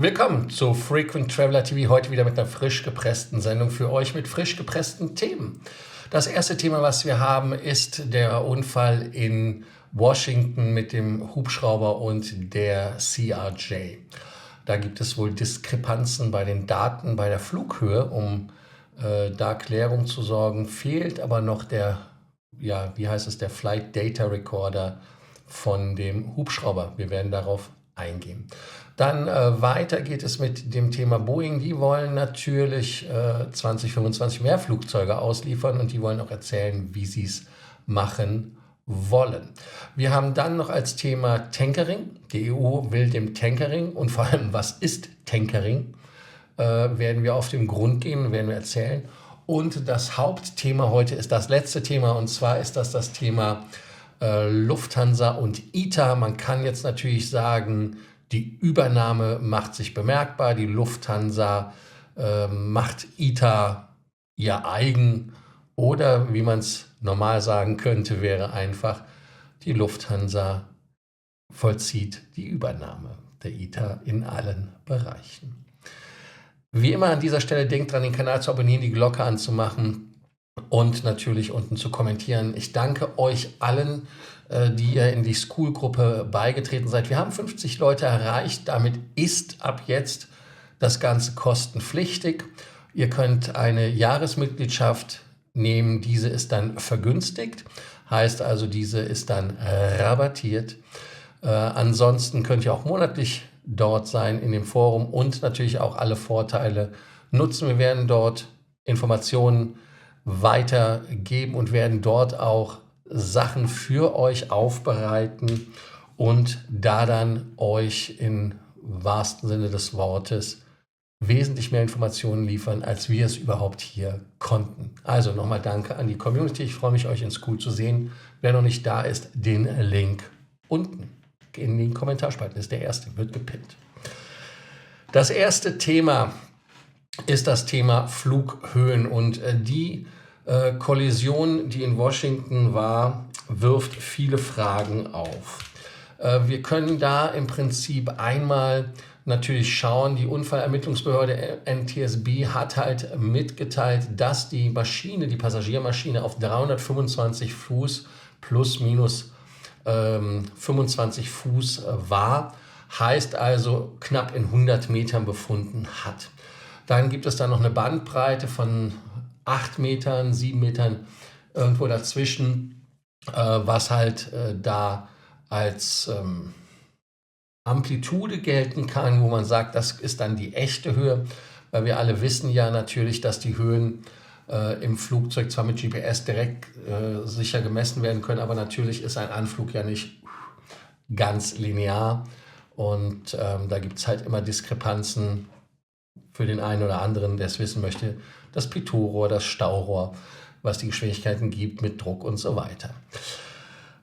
Willkommen zu Frequent Traveler TV, heute wieder mit einer frisch gepressten Sendung für euch mit frisch gepressten Themen. Das erste Thema, was wir haben, ist der Unfall in Washington mit dem Hubschrauber und der CRJ. Da gibt es wohl Diskrepanzen bei den Daten bei der Flughöhe, um da Klärung zu sorgen. Fehlt aber noch der Flight Data Recorder von dem Hubschrauber. Wir werden darauf eingehen. Dann weiter geht es mit dem Thema Boeing. Die wollen natürlich 2025 mehr Flugzeuge ausliefern und die wollen auch erzählen, wie sie es machen wollen. Wir haben dann noch als Thema Tankering. Die EU will dem Tankering und vor allem, was ist Tankering, werden wir auf den Grund gehen und werden wir erzählen. Und das Hauptthema heute ist das letzte Thema, und zwar ist das Thema Lufthansa und ITA. Man kann jetzt natürlich sagen, die Übernahme macht sich bemerkbar. Die Lufthansa macht ITA ihr eigen. Oder wie man es normal sagen könnte, wäre einfach, die Lufthansa vollzieht die Übernahme der ITA in allen Bereichen. Wie immer an dieser Stelle denkt dran, den Kanal zu abonnieren, die Glocke anzumachen und natürlich unten zu kommentieren. Ich danke euch allen, die ihr in die School-Gruppe beigetreten seid. Wir haben 50 Leute erreicht. Damit ist ab jetzt das Ganze kostenpflichtig. Ihr könnt eine Jahresmitgliedschaft nehmen. Diese ist dann vergünstigt. Heißt also, diese ist dann rabattiert. Ansonsten könnt ihr auch monatlich dort sein in dem Forum und natürlich auch alle Vorteile nutzen. Wir werden dort Informationen weitergeben und werden dort auch Sachen für euch aufbereiten und da dann euch im wahrsten Sinne des Wortes wesentlich mehr Informationen liefern, als wir es überhaupt hier konnten. Also nochmal danke an die Community. Ich freue mich, euch in School zu sehen. Wer noch nicht da ist, den Link unten in den Kommentarspalten ist der erste, wird gepinnt. Das erste Thema ist das Thema Flughöhen und die Kollision, die in Washington war, wirft viele Fragen auf. Wir können da im Prinzip einmal natürlich schauen, die Unfallermittlungsbehörde NTSB hat halt mitgeteilt, dass die Maschine, die Passagiermaschine auf 325 Fuß plus minus 25 Fuß war, heißt also knapp in 100 Metern befunden hat. Dann gibt es da noch eine Bandbreite von 8 Metern, 7 Metern, irgendwo dazwischen, was halt da als Amplitude gelten kann, wo man sagt, das ist dann die echte Höhe, weil wir alle wissen ja natürlich, dass die Höhen im Flugzeug zwar mit GPS direkt sicher gemessen werden können, aber natürlich ist ein Anflug ja nicht ganz linear und da gibt es halt immer Diskrepanzen für den einen oder anderen, der es wissen möchte, das Pitot-Rohr, das Staurohr, was die Geschwindigkeiten gibt mit Druck und so weiter.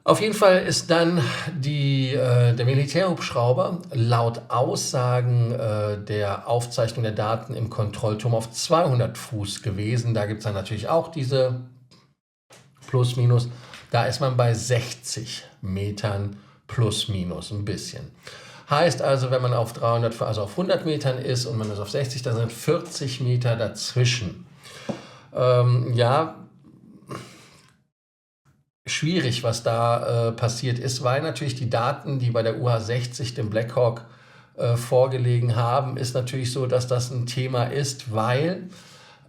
Auf jeden Fall ist dann der Militärhubschrauber laut Aussagen der Aufzeichnung der Daten im Kontrollturm auf 200 Fuß gewesen. Da gibt es dann natürlich auch diese plus minus. Da ist man bei 60 Metern plus minus ein bisschen. Heißt also, wenn man auf 100 Metern ist und man ist auf 60, dann sind 40 Meter dazwischen. Schwierig, was da passiert ist, weil natürlich die Daten, die bei der UH-60, dem Black Hawk, vorgelegen haben, ist natürlich so, dass das ein Thema ist, weil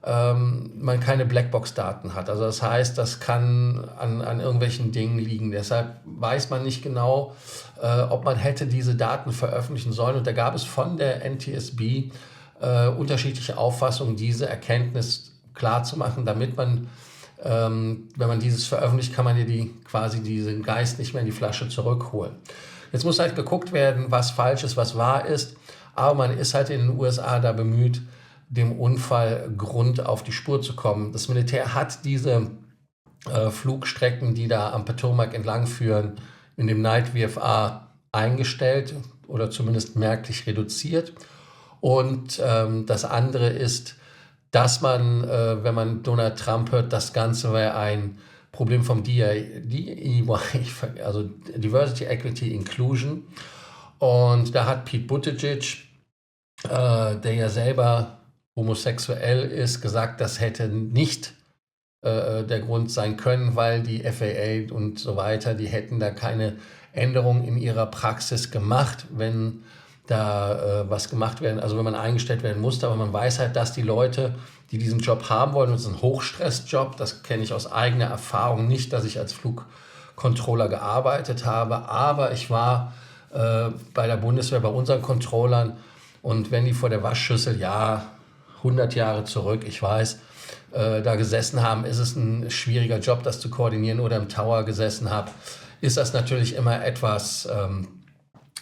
man keine Blackbox-Daten hat. Also das heißt, das kann an irgendwelchen Dingen liegen. Deshalb weiß man nicht genau, ob man hätte diese Daten veröffentlichen sollen. Und da gab es von der NTSB unterschiedliche Auffassungen, diese Erkenntnis klarzumachen, damit man wenn man dieses veröffentlicht, kann man ja diesen Geist nicht mehr in die Flasche zurückholen. Jetzt muss halt geguckt werden, was falsch ist, was wahr ist. Aber man ist halt in den USA da bemüht, dem Unfallgrund auf die Spur zu kommen. Das Militär hat diese Flugstrecken, die da am Potomac entlang führen, in dem Night VFR eingestellt oder zumindest merklich reduziert. Und das andere ist, dass man, wenn man Donald Trump hört, das Ganze wäre ein Problem vom DEI, also Diversity, Equity, Inclusion. Und da hat Pete Buttigieg der ja selber homosexuell ist, gesagt, das hätte nicht der Grund sein können, weil die FAA und so weiter, die hätten da keine Änderungen in ihrer Praxis gemacht, wenn da was gemacht werden, also wenn man eingestellt werden musste. Aber man weiß halt, dass die Leute, die diesen Job haben wollen, und es ist ein Hochstressjob, das kenne ich aus eigener Erfahrung nicht, dass ich als Flugcontroller gearbeitet habe, aber ich war bei der Bundeswehr, bei unseren Controllern, und wenn die vor der Waschschüssel, ja, 100 Jahre zurück, ich weiß, da gesessen haben, ist es ein schwieriger Job, das zu koordinieren, oder im Tower gesessen habe, ist das natürlich immer etwas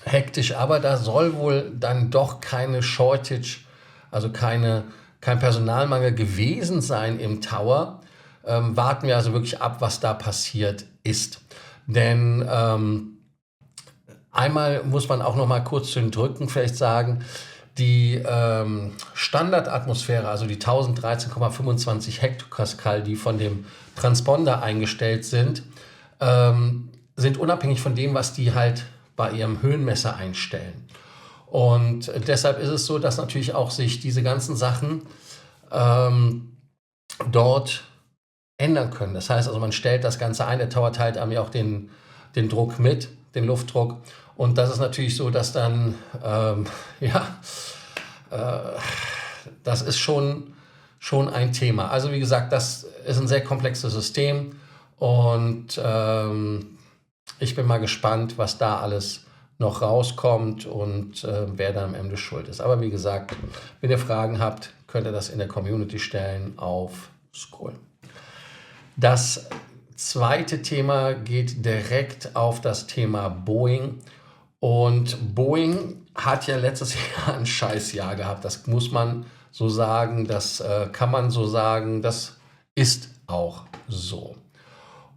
hektisch, aber da soll wohl dann doch keine Shortage, also kein Personalmangel gewesen sein im Tower. Warten wir also wirklich ab, was da passiert ist. Denn einmal muss man auch noch mal kurz zu den Drücken vielleicht sagen, die Standardatmosphäre, also die 1013,25 Hektopascal, die von dem Transponder eingestellt sind, sind unabhängig von dem, was die halt bei ihrem Höhenmesser einstellen. Und deshalb ist es so, dass natürlich auch sich diese ganzen Sachen dort ändern können. Das heißt also, man stellt das Ganze ein, der Tower teilt einem ja auch den Druck mit, den Luftdruck. Und das ist natürlich so, dass dann, das ist schon ein Thema. Also wie gesagt, das ist ein sehr komplexes System, und ich bin mal gespannt, was da alles noch rauskommt und wer da am Ende schuld ist. Aber wie gesagt, wenn ihr Fragen habt, könnt ihr das in der Community stellen auf Scroll. Das zweite Thema geht direkt auf das Thema Boeing. Und Boeing hat ja letztes Jahr ein Scheißjahr gehabt. Das muss man so sagen, das kann man so sagen, das ist auch so.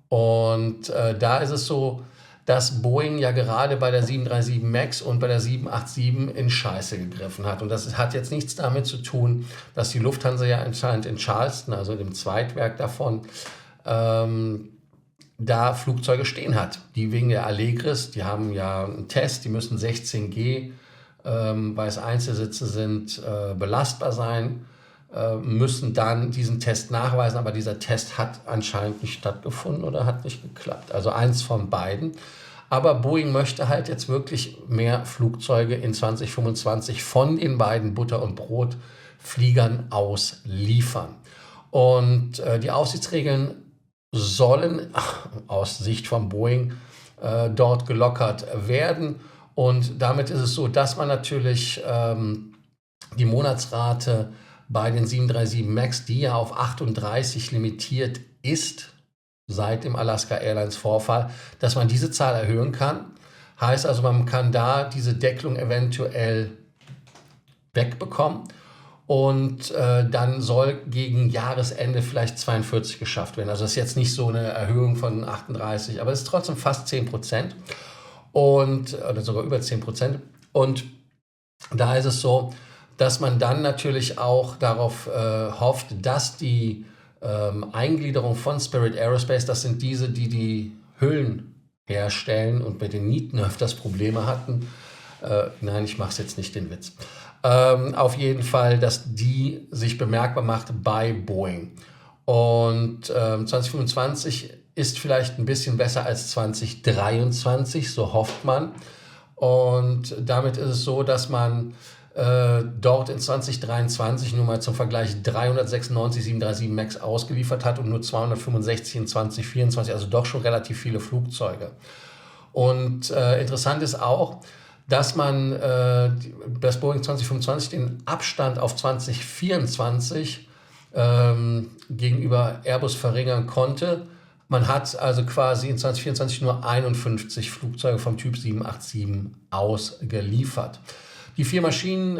Und da ist es so, dass Boeing ja gerade bei der 737 MAX und bei der 787 in Scheiße gegriffen hat. Und das hat jetzt nichts damit zu tun, dass die Lufthansa ja anscheinend in Charleston, also dem Zweitwerk davon, da Flugzeuge stehen hat. Die wegen der Allegris, die haben ja einen Test, die müssen 16G, weil es Einzelsitze sind, belastbar sein, müssen dann diesen Test nachweisen, aber dieser Test hat anscheinend nicht stattgefunden oder hat nicht geklappt. Also eins von beiden. Aber Boeing möchte halt jetzt wirklich mehr Flugzeuge in 2025 von den beiden Butter- und Brotfliegern aus liefern. Und die Aufsichtsregeln sollen aus Sicht von Boeing dort gelockert werden. Und damit ist es so, dass man natürlich die Monatsrate bei den 737 MAX, die ja auf 38 limitiert ist, seit dem Alaska Airlines Vorfall, dass man diese Zahl erhöhen kann. Heißt also, man kann da diese Deckelung eventuell wegbekommen. Und dann soll gegen Jahresende vielleicht 42 geschafft werden. Also das ist jetzt nicht so eine Erhöhung von 38, aber es ist trotzdem fast 10%. Oder sogar über 10%. Und da ist es so, dass man dann natürlich auch darauf hofft, dass die Eingliederung von Spirit Aerospace, das sind diese, die die Hüllen herstellen und mit den Nieten öfters Probleme hatten. Nein, ich mache es jetzt nicht, den Witz. Auf jeden Fall, dass die sich bemerkbar macht bei Boeing. Und 2025 ist vielleicht ein bisschen besser als 2023, so hofft man. Und damit ist es so, dass man dort in 2023 nur mal zum Vergleich 396 737 MAX ausgeliefert hat und nur 265 in 2024, also doch schon relativ viele Flugzeuge. Und interessant ist auch, dass man das Boeing 2025 den Abstand auf 2024 gegenüber Airbus verringern konnte. Man hat also quasi in 2024 nur 51 Flugzeuge vom Typ 787 ausgeliefert. Die 4 Maschinen,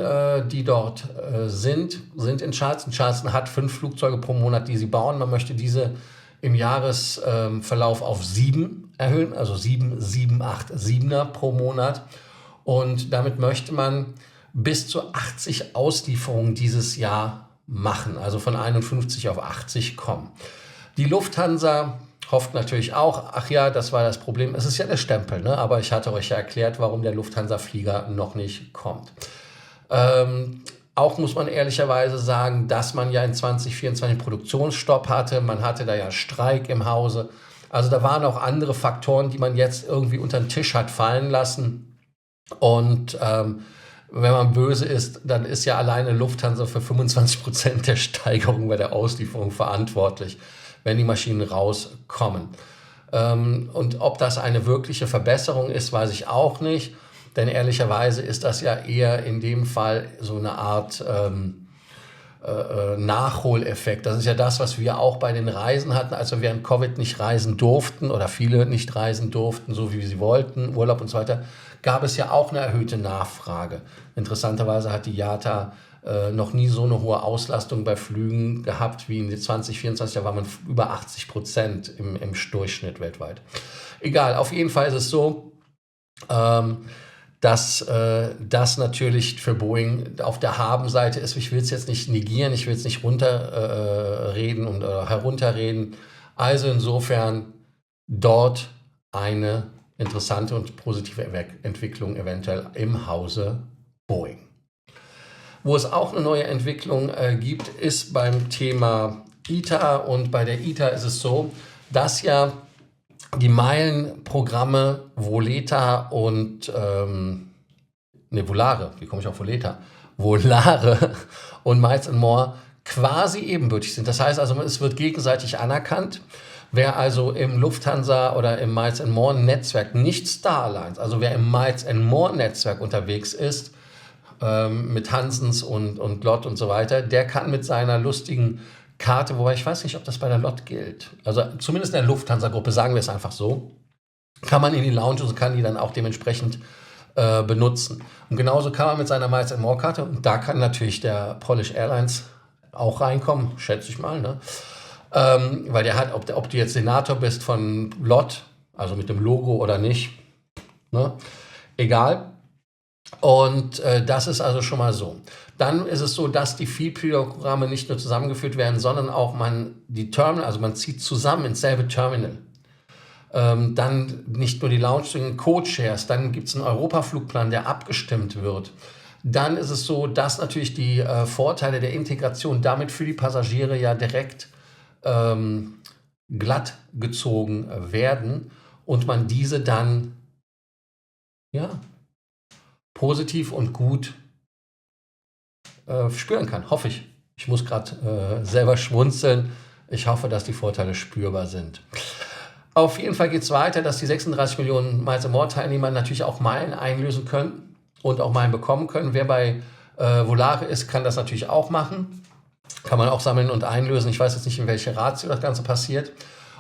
die dort sind in Charleston. Charleston hat 5 Flugzeuge pro Monat, die sie bauen. Man möchte diese im Jahresverlauf auf 7 erhöhen, also 7 787er pro Monat. Und damit möchte man bis zu 80 Auslieferungen dieses Jahr machen, also von 51 auf 80 kommen. Die Lufthansa hofft natürlich auch, ach ja, das war das Problem, es ist ja der Stempel, ne? Aber ich hatte euch ja erklärt, warum der Lufthansa-Flieger noch nicht kommt. Auch muss man ehrlicherweise sagen, dass man ja in 2024 einen Produktionsstopp hatte. Man hatte da ja Streik im Hause. Also da waren auch andere Faktoren, die man jetzt irgendwie unter den Tisch hat fallen lassen. Und wenn man böse ist, dann ist ja alleine Lufthansa für 25% der Steigerung bei der Auslieferung verantwortlich, wenn die Maschinen rauskommen. Und ob das eine wirkliche Verbesserung ist, weiß ich auch nicht. Denn ehrlicherweise ist das ja eher in dem Fall so eine Art Nachholeffekt. Das ist ja das, was wir auch bei den Reisen hatten, als wir während Covid nicht reisen durften oder viele nicht reisen durften, so wie sie wollten, Urlaub und so weiter, gab es ja auch eine erhöhte Nachfrage. Interessanterweise hat die IATA noch nie so eine hohe Auslastung bei Flügen gehabt wie in 2024, da war man über 80% im Durchschnitt weltweit. Egal, auf jeden Fall ist es so, dass das natürlich für Boeing auf der Habenseite ist. Ich will es jetzt nicht negieren, ich will es nicht runterreden und herunterreden. Also insofern dort eine interessante und positive Entwicklung eventuell im Hause Boeing. Wo es auch eine neue Entwicklung gibt, ist beim Thema ITA. Und bei der ITA ist es so, dass ja die Meilenprogramme Voleta und Volare, wie komme ich auf Voleta? Volare und Miles & More quasi ebenbürtig sind. Das heißt also, es wird gegenseitig anerkannt. Wer also im Lufthansa oder im Miles & More Netzwerk, nicht Star Alliance, also wer im Miles & More Netzwerk unterwegs ist, mit Hansens und LOT und so weiter, der kann mit seiner lustigen Karte, wobei ich weiß nicht, ob das bei der LOT gilt, also zumindest in der Lufthansa-Gruppe, sagen wir es einfach so, kann man in die Lounge und kann die dann auch dementsprechend benutzen. Und genauso kann man mit seiner Miles & More Karte, und da kann natürlich der Polish Airlines auch reinkommen, schätze ich mal, ne? Weil der hat, ob du jetzt Senator bist von LOT, also mit dem Logo oder nicht, ne? Egal. Und das ist also schon mal so. Dann ist es so, dass die Vielfliegerprogramme nicht nur zusammengeführt werden, sondern auch man zieht zusammen ins selbe Terminal. Dann nicht nur die Lounge, sondern Codeshares. Dann gibt es einen Europaflugplan, der abgestimmt wird. Dann ist es so, dass natürlich die Vorteile der Integration damit für die Passagiere ja direkt glatt gezogen werden und man diese dann positiv und gut spüren kann, hoffe ich. Ich muss gerade selber schmunzeln. Ich hoffe, dass die Vorteile spürbar sind. Auf jeden Fall geht es weiter, dass die 36 Millionen Miles & More Teilnehmer natürlich auch Meilen einlösen können und auch Meilen bekommen können. Wer bei Volare ist, kann das natürlich auch machen. Kann man auch sammeln und einlösen. Ich weiß jetzt nicht, in welche Ratio das Ganze passiert.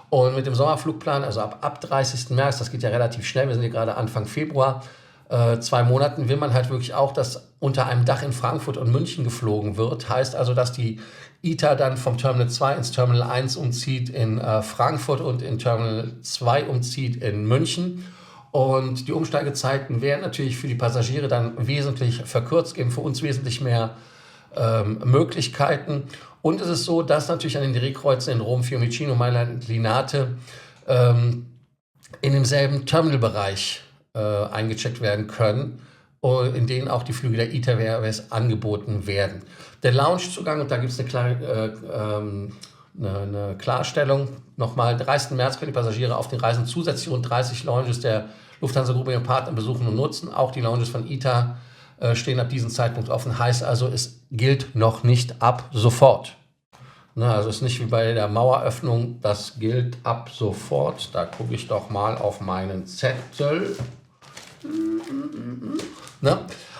Und mit dem Sommerflugplan, also ab 30. März, das geht ja relativ schnell, wir sind hier gerade Anfang Februar, 2 Monaten, will man halt wirklich auch, dass unter einem Dach in Frankfurt und München geflogen wird. Heißt also, dass die ITA dann vom Terminal 2 ins Terminal 1 umzieht in Frankfurt und in Terminal 2 umzieht in München. Und die Umsteigezeiten werden natürlich für die Passagiere dann wesentlich verkürzt, geben für uns wesentlich mehr Möglichkeiten. Und es ist so, dass natürlich an den Drehkreuzen in Rom, Fiumicino, Mailand, Linate in demselben Terminalbereich eingecheckt werden können, in denen auch die Flüge der ITA Airways angeboten werden. Der Loungezugang, und da gibt es eine Klarstellung, nochmal, 30. März können die Passagiere auf den Reisen zusätzlich rund 30 Lounges der Lufthansa-Gruppe ihren Partner besuchen und nutzen. Auch die Lounges von ITA stehen ab diesem Zeitpunkt offen. Heißt also, es gilt noch nicht ab sofort. Ne, also es ist nicht wie bei der Maueröffnung, das gilt ab sofort. Da gucke ich doch mal auf meinen Zettel. Ne?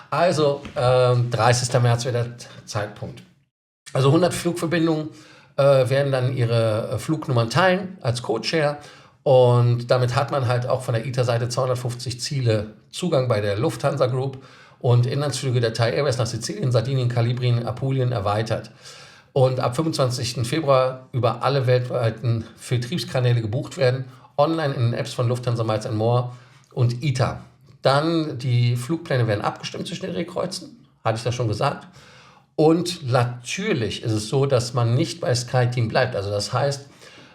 Also 30. März wäre der Zeitpunkt. Also 100 Flugverbindungen werden dann ihre Flugnummern teilen als Codeshare und damit hat man halt auch von der ITA-Seite 250 Ziele Zugang bei der Lufthansa Group und Inlandsflüge der Thai Airways nach Sizilien, Sardinien, Kalabrien, Apulien erweitert. Und ab 25. Februar über alle weltweiten Vertriebskanäle gebucht werden, online in den Apps von Lufthansa, Miles & More und ITA. Dann die Flugpläne werden abgestimmt zwischen den Drehkreuzen, hatte ich das schon gesagt. Und natürlich ist es so, dass man nicht bei SkyTeam bleibt. Also das heißt,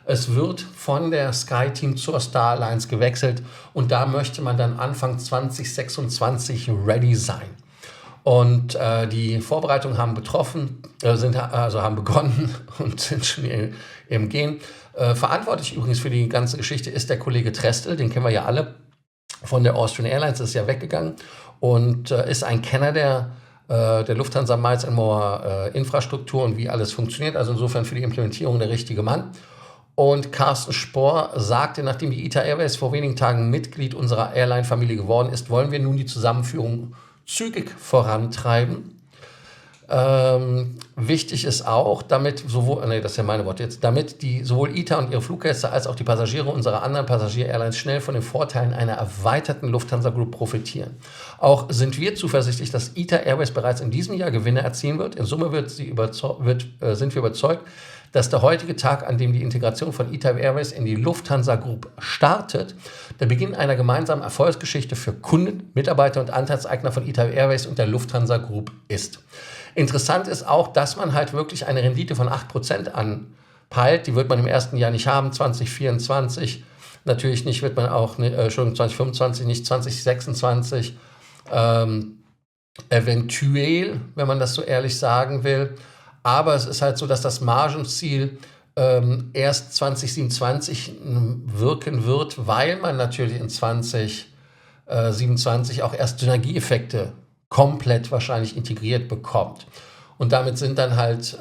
es wird von der SkyTeam zur Star Alliance gewechselt und da möchte man dann Anfang 2026 ready sein. Und die Vorbereitungen haben haben begonnen und sind schon im Gehen. Verantwortlich übrigens für die ganze Geschichte ist der Kollege Trestel, den kennen wir ja alle von der Austrian Airlines, ist ja weggegangen und ist ein Kenner der Lufthansa Miles & More Infrastruktur und wie alles funktioniert. Also insofern für die Implementierung der richtige Mann. Und Carsten Spohr sagte, nachdem die ITA Airways vor wenigen Tagen Mitglied unserer Airline-Familie geworden ist, wollen wir nun die Zusammenführung zügig vorantreiben. Wichtig ist auch, damit die sowohl ITA und ihre Fluggäste als auch die Passagiere unserer anderen Passagier-Airlines schnell von den Vorteilen einer erweiterten Lufthansa Group profitieren. Auch sind wir zuversichtlich, dass ITA Airways bereits in diesem Jahr Gewinne erzielen wird. In Summe sind wir überzeugt, dass der heutige Tag, an dem die Integration von ITA Airways in die Lufthansa Group startet, der Beginn einer gemeinsamen Erfolgsgeschichte für Kunden, Mitarbeiter und Anteilseigner von ITA Airways und der Lufthansa Group ist. Interessant ist auch, dass man halt wirklich eine Rendite von 8% anpeilt. Die wird man im ersten Jahr nicht haben, 2024 natürlich nicht, wird man auch, 2025 nicht, 2026 eventuell, wenn man das so ehrlich sagen will. Aber es ist halt so, dass das Margenziel erst 2027 wirken wird, weil man natürlich in 2027 auch erst Synergieeffekte komplett wahrscheinlich integriert bekommt. Und damit sind dann halt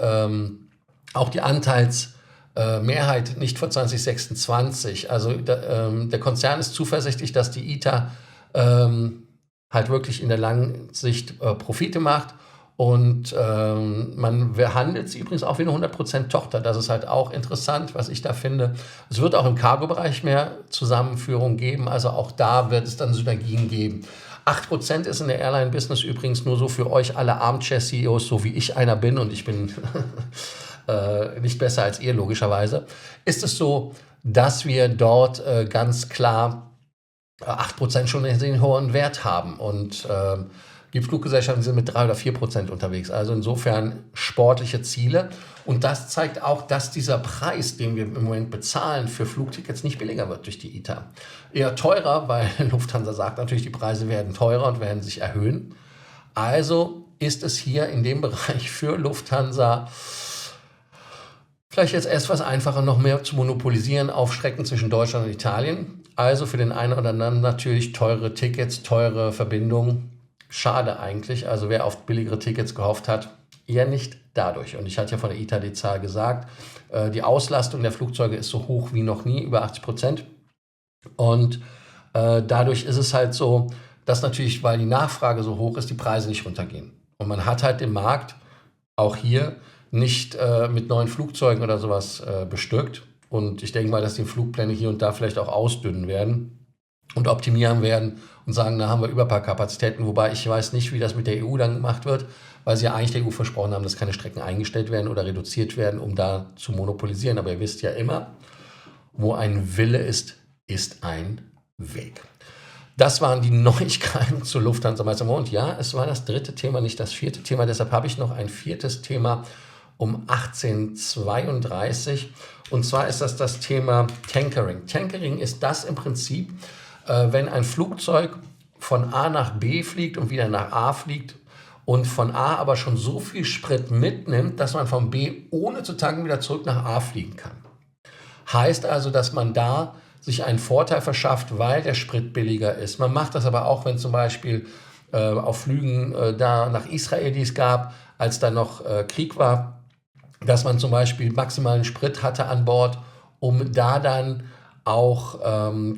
auch die Anteilsmehrheit nicht vor 2026. Also der Konzern ist zuversichtlich, dass die ITA halt wirklich in der langen Sicht Profite macht. Und man handelt sie übrigens auch wie eine 100% Tochter. Das ist halt auch interessant, was ich da finde. Es wird auch im Cargo-Bereich mehr Zusammenführung geben. Also auch da wird es dann Synergien geben. 8% ist in der Airline-Business übrigens nur so für euch alle Armchair-CEOs, so wie ich einer bin und ich bin nicht besser als ihr logischerweise, ist es so, dass wir dort ganz klar 8% schon einen hohen Wert haben und die Fluggesellschaften sind mit 3 oder 4% unterwegs. Also insofern sportliche Ziele. Und das zeigt auch, dass dieser Preis, den wir im Moment bezahlen für Flugtickets, nicht billiger wird durch die ITA. Eher teurer, weil Lufthansa sagt natürlich, die Preise werden teurer und werden sich erhöhen. Also ist es hier in dem Bereich für Lufthansa vielleicht jetzt etwas einfacher, noch mehr zu monopolisieren auf Strecken zwischen Deutschland und Italien. Also für den einen oder anderen natürlich teure Tickets, teure Verbindungen. Schade eigentlich, also wer auf billigere Tickets gehofft hat, eher nicht dadurch. Und ich hatte ja von der ITA die Zahl gesagt, die Auslastung der Flugzeuge ist so hoch wie noch nie, über 80%. Und dadurch ist es halt so, dass natürlich, weil die Nachfrage so hoch ist, die Preise nicht runtergehen. Und man hat halt den Markt auch hier nicht mit neuen Flugzeugen oder sowas bestückt. Und ich denke mal, dass die Flugpläne hier und da vielleicht auch ausdünnen werden und optimieren werden und sagen, da haben wir Überparkkapazitäten, wobei ich weiß nicht, wie das mit der EU dann gemacht wird, weil sie ja eigentlich der EU versprochen haben, dass keine Strecken eingestellt werden oder reduziert werden, um da zu monopolisieren. Aber ihr wisst ja immer, wo ein Wille ist, ist ein Weg. Das waren die Neuigkeiten zur Lufthansa Miles & More. Und ja, es war das dritte Thema, nicht das vierte Thema. Deshalb habe ich noch ein viertes Thema um 18:32. Und zwar ist das Thema Tankering. Tankering ist das im Prinzip, wenn ein Flugzeug von A nach B fliegt und wieder nach A fliegt und von A aber schon so viel Sprit mitnimmt, dass man von B ohne zu tanken wieder zurück nach A fliegen kann. Heißt also, dass man da sich einen Vorteil verschafft, weil der Sprit billiger ist. Man macht das aber auch, wenn zum Beispiel auf Flügen da nach Israel, die es gab, als da noch Krieg war, dass man zum Beispiel maximalen Sprit hatte an Bord, um da dann auch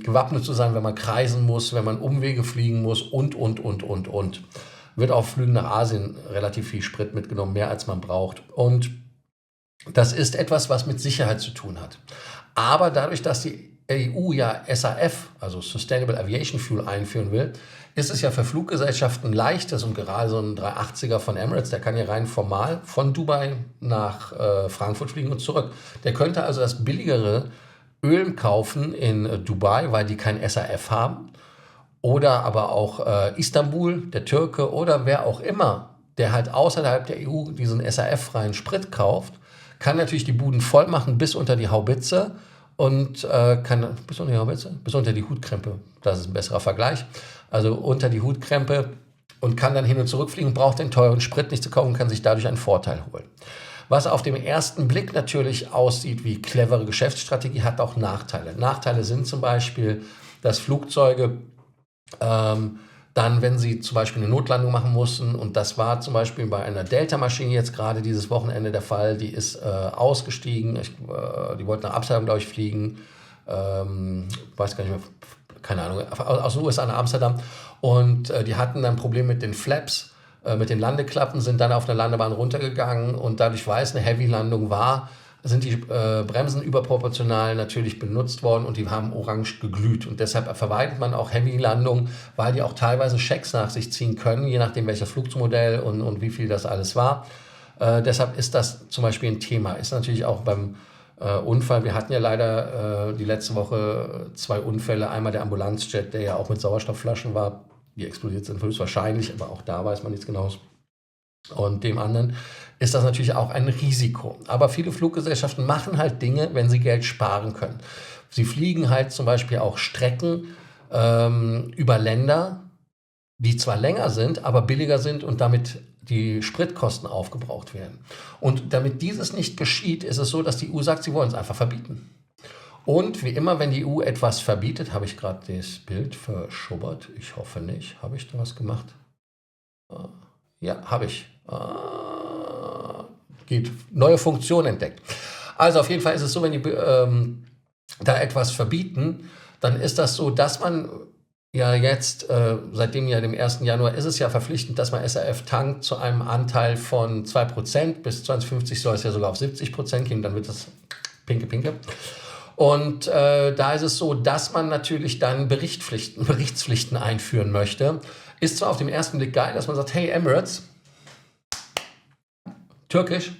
gewappnet zu sein, wenn man kreisen muss, wenn man Umwege fliegen muss und. Wird auf Flügen nach Asien relativ viel Sprit mitgenommen, mehr als man braucht. Und das ist etwas, was mit Sicherheit zu tun hat. Aber dadurch, dass die EU ja SAF, also Sustainable Aviation Fuel, einführen will, ist es ja für Fluggesellschaften leichtes und gerade so ein 380er von Emirates, der kann ja rein formal von Dubai nach Frankfurt fliegen und zurück. Der könnte also das billigere Öl kaufen in Dubai, weil die kein SAF haben. Oder aber auch Istanbul, der Türke oder wer auch immer, der halt außerhalb der EU diesen SAF-freien Sprit kauft, kann natürlich die Buden voll machen bis unter die Haubitze und kann bis unter die Hutkrempe, das ist ein besserer Vergleich, also unter die Hutkrempe und kann dann hin und zurück fliegen, braucht den teuren Sprit nicht zu kaufen, kann sich dadurch einen Vorteil holen. Was auf den ersten Blick natürlich aussieht wie clevere Geschäftsstrategie, hat auch Nachteile. Nachteile sind zum Beispiel, dass Flugzeuge dann, wenn sie zum Beispiel eine Notlandung machen mussten, und das war zum Beispiel bei einer Delta-Maschine jetzt gerade dieses Wochenende der Fall, die ist ausgestiegen, die wollten nach Amsterdam, glaube ich, fliegen, weiß gar nicht mehr, keine Ahnung, aus den USA nach Amsterdam, und die hatten dann ein Problem mit den Flaps, mit den Landeklappen, sind dann auf eine Landebahn runtergegangen, und dadurch, weil es eine Heavy-Landung war, sind die Bremsen überproportional natürlich benutzt worden und die haben orange geglüht. Und deshalb vermeidet man auch Heavy-Landungen, weil die auch teilweise Schecks nach sich ziehen können, je nachdem welches Flugzeugmodell und wie viel das alles war. Deshalb ist das zum Beispiel ein Thema. Ist natürlich auch beim Unfall. Wir hatten ja leider die letzte Woche 2 Unfälle. Einmal der Ambulanzjet, der ja auch mit Sauerstoffflaschen war, die explodiert sind höchstwahrscheinlich, aber auch da weiß man nichts Genaues. Und dem anderen ist das natürlich auch ein Risiko. Aber viele Fluggesellschaften machen halt Dinge, wenn sie Geld sparen können. Sie fliegen halt zum Beispiel auch Strecken über Länder, die zwar länger sind, aber billiger sind und damit die Spritkosten aufgebraucht werden. Und damit dieses nicht geschieht, ist es so, dass die EU sagt, sie wollen es einfach verbieten. Und wie immer, wenn die EU etwas verbietet, habe ich gerade das Bild verschubbert. Ich hoffe nicht. Habe ich da was gemacht? Ja, habe ich. Geht. Neue Funktion entdeckt. Also auf jeden Fall ist es so, wenn die da etwas verbieten, dann ist das so, dass man ja jetzt, seitdem ja dem 1. Januar ist es ja verpflichtend, dass man SAF tankt zu einem Anteil von 2%. Bis 2050 soll es ja sogar auf 70% gehen, dann wird das pinke. Und da ist es so, dass man natürlich dann Berichtspflichten einführen möchte. Ist zwar auf den ersten Blick geil, dass man sagt, hey Emirates, türkisch,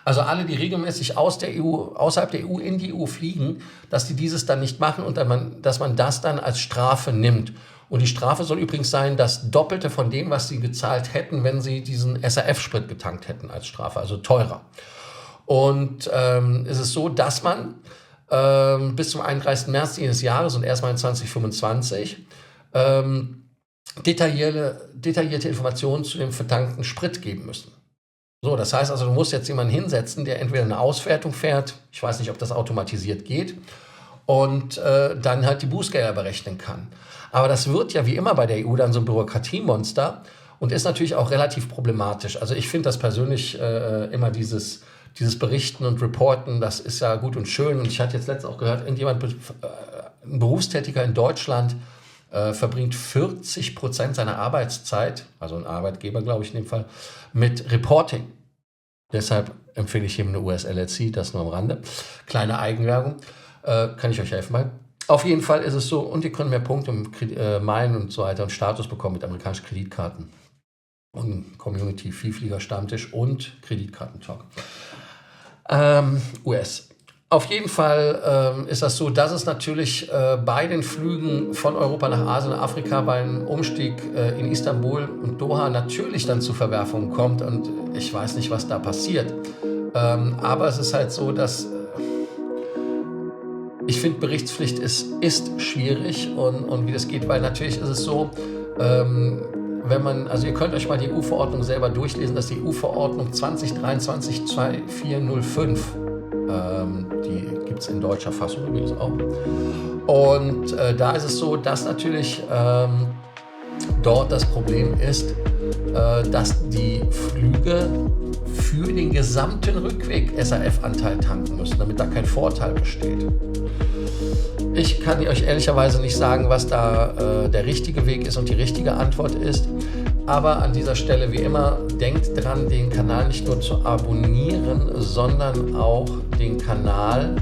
also alle, die regelmäßig außerhalb der EU in die EU fliegen, dass die dieses dann nicht machen und dass man das dann als Strafe nimmt. Und die Strafe soll übrigens sein, das Doppelte von dem, was sie gezahlt hätten, wenn sie diesen SAF-Sprit getankt hätten als Strafe, also teurer. Und es ist so, dass man bis zum 31. März dieses Jahres und erstmal in 2025 detaillierte Informationen zu dem vertankten Sprit geben müssen. So, das heißt also, du musst jetzt jemanden hinsetzen, der entweder eine Auswertung fährt, ich weiß nicht, ob das automatisiert geht, und dann halt die Bußgelder berechnen kann. Aber das wird ja wie immer bei der EU dann so ein Bürokratiemonster und ist natürlich auch relativ problematisch. Also ich finde das persönlich immer dieses Berichten und Reporten, das ist ja gut und schön. Und ich hatte jetzt letztens auch gehört, ein Berufstätiger in Deutschland verbringt 40% seiner Arbeitszeit, also ein Arbeitgeber, glaube ich in dem Fall, mit Reporting. Deshalb empfehle ich ihm eine US-LLC, das nur am Rande. Kleine Eigenwerbung, kann ich euch helfen bei. Auf jeden Fall ist es so, und ihr könnt mehr Punkte, Meilen und so weiter und Status bekommen mit amerikanischen Kreditkarten. Und Community, Vielflieger, Stammtisch und Kreditkartentalk. US. Auf jeden Fall ist das so, dass es natürlich bei den Flügen von Europa nach Asien und Afrika beim Umstieg in Istanbul und Doha natürlich dann zu Verwerfungen kommt. Und ich weiß nicht, was da passiert. Aber es ist halt so, dass ich finde, Berichtspflicht ist schwierig und wie das geht, weil natürlich ist es so, also ihr könnt euch mal die EU-Verordnung selber durchlesen, das ist die EU-Verordnung 2023-2405. Die gibt es in deutscher Fassung übrigens auch. Und da ist es so, dass natürlich dort das Problem ist, dass die Flüge für den gesamten Rückweg SAF-Anteil tanken müssen, damit da kein Vorteil besteht. Ich kann euch ehrlicherweise nicht sagen, was da der richtige Weg ist und die richtige Antwort ist. Aber an dieser Stelle, wie immer, denkt dran, den Kanal nicht nur zu abonnieren, sondern auch den Kanal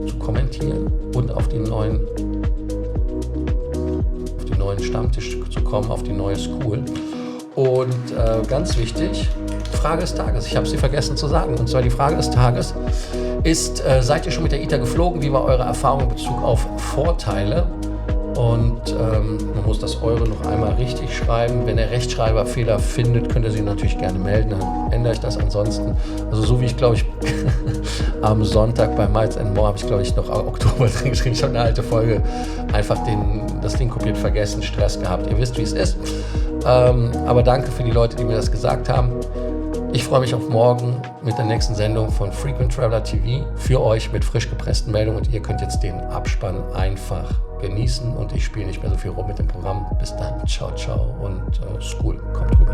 zu kommentieren und auf den neuen Stammtisch zu kommen, auf die neue School. Und ganz wichtig, Frage des Tages. Ich habe sie vergessen zu sagen. Und zwar die Frage des Tages ist, seid ihr schon mit der ITA geflogen? Wie war eure Erfahrung in Bezug auf Vorteile? Und man muss das Eure noch einmal richtig schreiben. Wenn ihr Rechtschreiberfehler findet, könnt ihr sie natürlich gerne melden, dann ändere ich das ansonsten. Also so wie ich, glaube ich, am Sonntag bei Miles & More habe ich, glaube ich, noch Oktober drin geschrieben. Ich habe eine alte Folge, einfach das Ding kopiert, vergessen, Stress gehabt. Ihr wisst, wie es ist. Aber danke für die Leute, die mir das gesagt haben. Ich freue mich auf morgen mit der nächsten Sendung von Frequent Traveler TV für euch mit frisch gepressten Meldungen und ihr könnt jetzt den Abspann einfach genießen und ich spiele nicht mehr so viel rum mit dem Programm. Bis dann, ciao, ciao und School, kommt rüber.